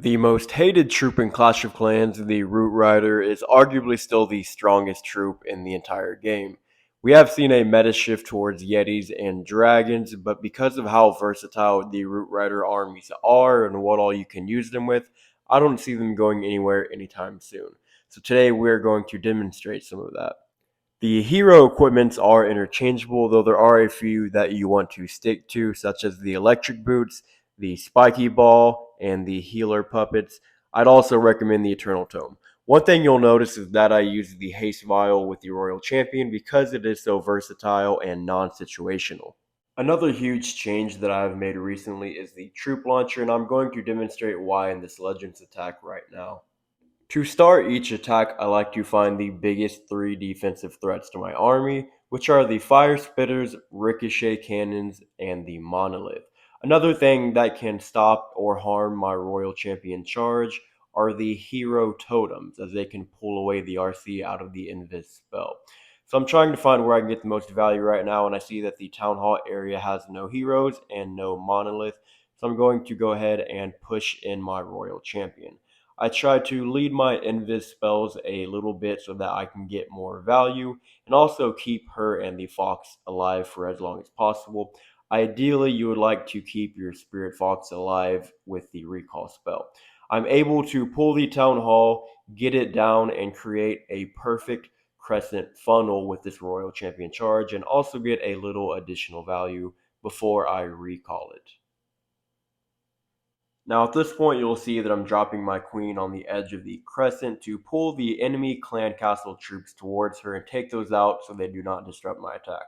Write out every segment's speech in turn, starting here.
The most hated troop in Clash of Clans, the Root Rider, is arguably still the strongest troop in the entire game. We have seen a meta shift towards Yetis and Dragons, but because of how versatile the Root Rider armies are and what all you can use them with, I don't see them going anywhere anytime soon. So today we're going to demonstrate some of that. The hero equipments are interchangeable, though there are a few that you want to stick to, such as the electric boots, the spiky ball, and the healer puppets. I'd also recommend the Eternal Tome. One thing you'll notice is that I use the Haste Vial with the Royal Champion because it is so versatile and non-situational. Another huge change that I've made recently is the Troop Launcher, and I'm going to demonstrate why in this Legends attack right now. To start each attack, I like to find the biggest three defensive threats to my army, which are the fire spitters, ricochet cannons, and the monolith. Another thing that can stop or harm my royal champion charge are the hero totems, as they can pull away the RC out of the invis spell. So I'm trying to find where I can get the most value right now, and I see that the town hall area has no heroes and no monolith. So I'm going to go ahead and push in my royal champion. I try to lead my invis spells a little bit so that I can get more value and also keep her and the fox alive for as long as possible. Ideally, you would like to keep your spirit fox alive with the recall spell. I'm able to pull the town hall, get it down, and create a perfect crescent funnel with this royal champion charge and also get a little additional value before I recall it. Now at this point you'll see that I'm dropping my queen on the edge of the crescent to pull the enemy clan castle troops towards her and take those out so they do not disrupt my attack.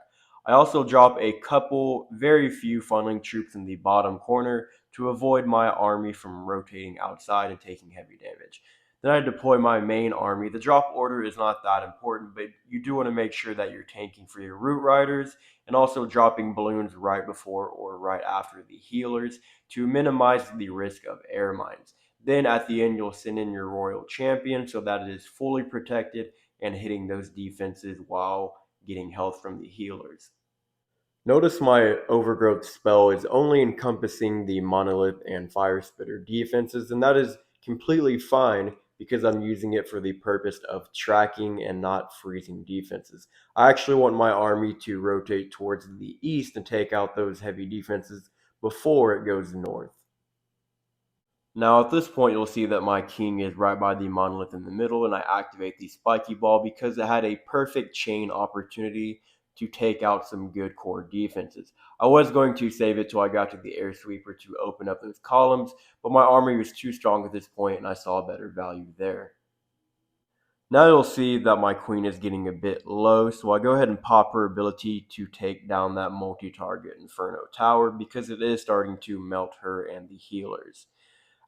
I also drop a couple, very few funneling troops in the bottom corner to avoid my army from rotating outside and taking heavy damage. Then I deploy my main army. The drop order is not that important, but you do want to make sure that you're tanking for your root riders and also dropping balloons right before or right after the healers to minimize the risk of air mines. Then at the end, you'll send in your royal champion so that it is fully protected and hitting those defenses while getting health from the healers. Notice my overgrowth spell is only encompassing the monolith and fire spitter defenses, and that is completely fine because I'm using it for the purpose of tracking and not freezing defenses. I actually want my army to rotate towards the east and take out those heavy defenses before it goes north. Now at this point you'll see that my king is right by the monolith in the middle and I activate the spiky ball because it had a perfect chain opportunity to take out some good core defenses. I was going to save it till I got to the air sweeper to open up those columns, but my army was too strong at this point and I saw better value there. Now you'll see that my queen is getting a bit low, so I go ahead and pop her ability to take down that multi-target Inferno tower because it is starting to melt her and the healers.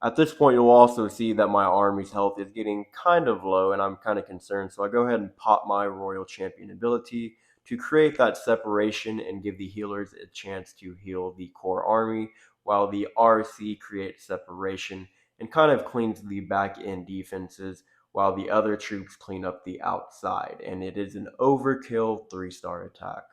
At this point, you'll also see that my army's health is getting kind of low, and I'm kind of concerned. So I go ahead and pop my Royal Champion ability to create that separation and give the healers a chance to heal the core army, while the RC creates separation and kind of cleans the back end defenses, while the other troops clean up the outside. And it is an overkill 3-star attack.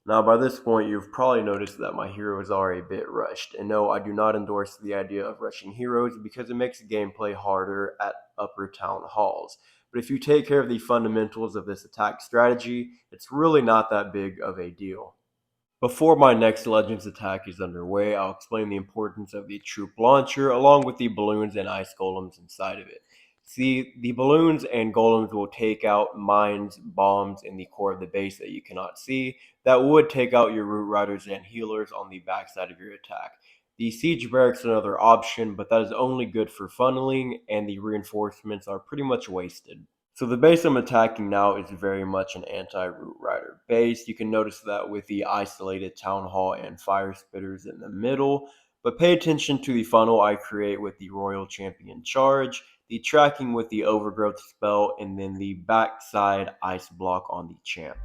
Now, by this point, you've probably noticed that my heroes are a bit rushed. And no, I do not endorse the idea of rushing heroes because it makes gameplay harder at upper town halls. But if you take care of the fundamentals of this attack strategy, it's really not that big of a deal. Before my next Legends attack is underway, I'll explain the importance of the troop launcher along with the balloons and ice golems inside of it. See, the balloons and golems will take out mines, bombs in the core of the base that you cannot see that would take out your root riders and healers on the backside of your attack. The siege barracks is another option, but that is only good for funneling and the reinforcements are pretty much wasted. So the base I'm attacking now is very much an anti-root rider base. You can notice that with the isolated town hall and fire spitters in the middle. But pay attention to the funnel I create with the royal champion charge, the tracking with the overgrowth spell, and then the backside ice block on the champ.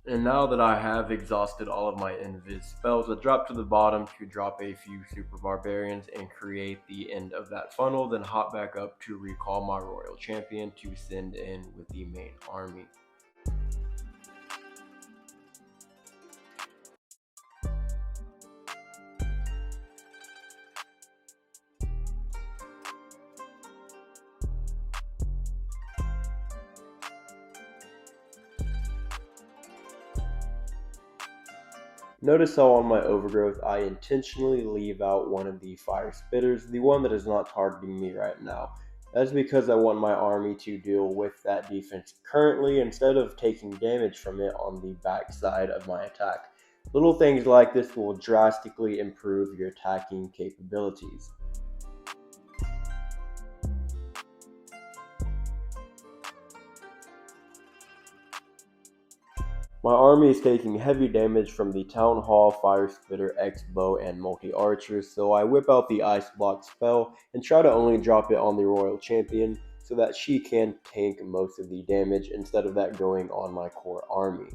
And now that I have exhausted all of my invis spells, I drop to the bottom to drop a few super barbarians and create the end of that funnel, then hop back up to recall my royal champion to send in with the main army. Notice how on my overgrowth I intentionally leave out one of the fire spitters, the one that is not targeting me right now. That's because I want my army to deal with that defense currently instead of taking damage from it on the backside of my attack. Little things like this will drastically improve your attacking capabilities. My army is taking heavy damage from the Town Hall, Fire Spitter, X Bow, and Multi Archers, so I whip out the Ice Block spell and try to only drop it on the Royal Champion so that she can tank most of the damage instead of that going on my core army.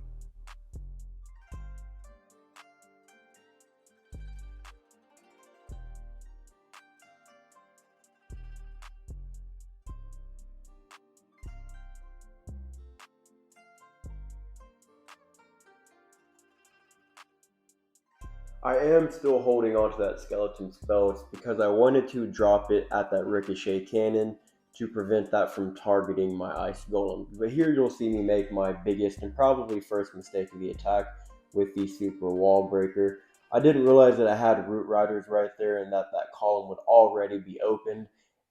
I am still holding on to that skeleton spell. It's because I wanted to drop it at that ricochet cannon to prevent that from targeting my ice golem. But here you'll see me make my biggest and probably first mistake of the attack with the super wall breaker. I didn't realize that I had root riders right there and that that column would already be opened.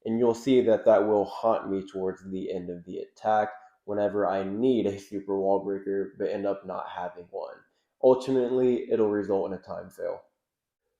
And you'll see that that will haunt me towards the end of the attack whenever I need a super wall breaker but end up not having one. Ultimately, it'll result in a time fail.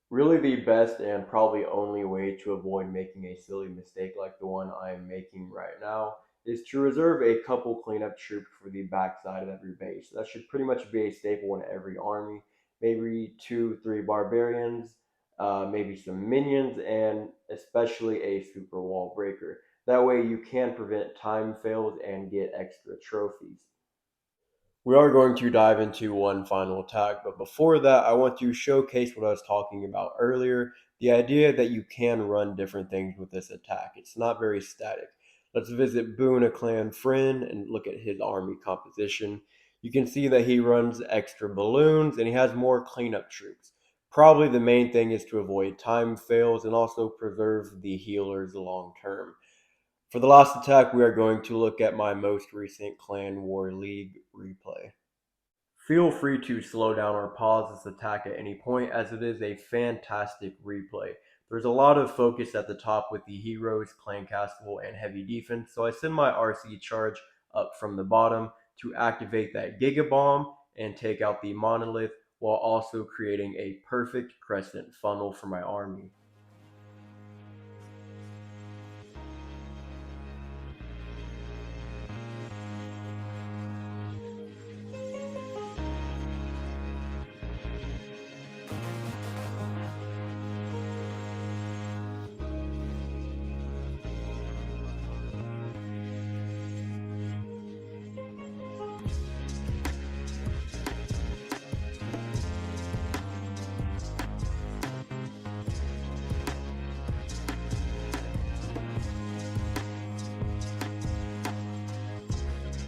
Really, the best and probably only way to avoid making a silly mistake like the one I'm making right now is to reserve a couple cleanup troops for the backside of every base. That should pretty much be a staple in every army. Maybe two, three barbarians, maybe some minions, and especially a super wall breaker. That way, you can prevent time fails and get extra trophies. We are going to dive into one final attack, but before that, I want to showcase what I was talking about earlier, the idea that you can run different things with this attack. It's not very static. Let's visit Boone, a clan friend, and look at his army composition. You can see that he runs extra balloons and he has more cleanup troops. Probably the main thing is to avoid time fails and also preserve the healers long term. For the last attack, we are going to look at my most recent Clan War League replay. Feel free to slow down or pause this attack at any point as it is a fantastic replay. There's a lot of focus at the top with the heroes, clan castle, and heavy defense, so I send my RC charge up from the bottom to activate that Giga Bomb and take out the monolith while also creating a perfect crescent funnel for my army.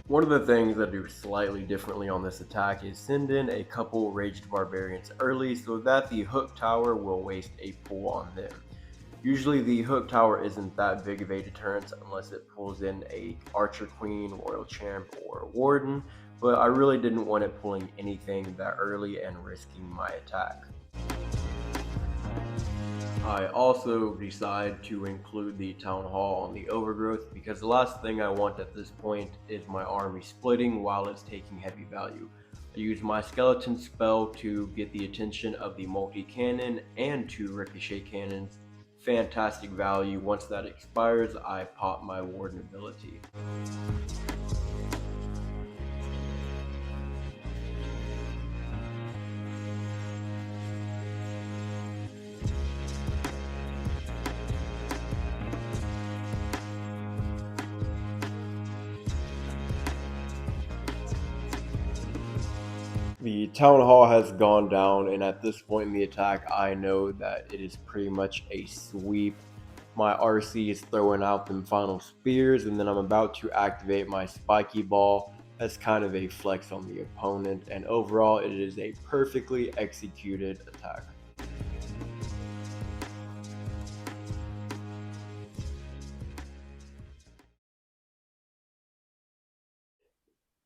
One of the things I do slightly differently on this attack is send in a couple raged barbarians early so that the hook tower will waste a pull on them. Usually the hook tower isn't that big of a deterrent unless it pulls in a archer queen, royal champ, or warden, but I really didn't want it pulling anything that early and risking my attack. I also decide to include the town hall on the overgrowth because the last thing I want at this point is my army splitting while it's taking heavy value. I use my skeleton spell to get the attention of the multi-cannon and two ricochet cannons. Fantastic value. Once that expires, I pop my warden ability. The town hall has gone down, and at this point in the attack, I know that it is pretty much a sweep. My RC is throwing out them final spears, and then I'm about to activate my spiky ball as kind of a flex on the opponent, and overall, it is a perfectly executed attack.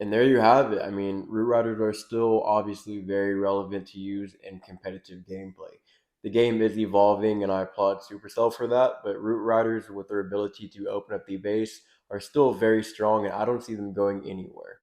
And there you have it. I mean, root riders are still obviously very relevant to use in competitive gameplay. The game is evolving, and I applaud Supercell for that. But root riders, with their ability to open up the base, are still very strong, and I don't see them going anywhere.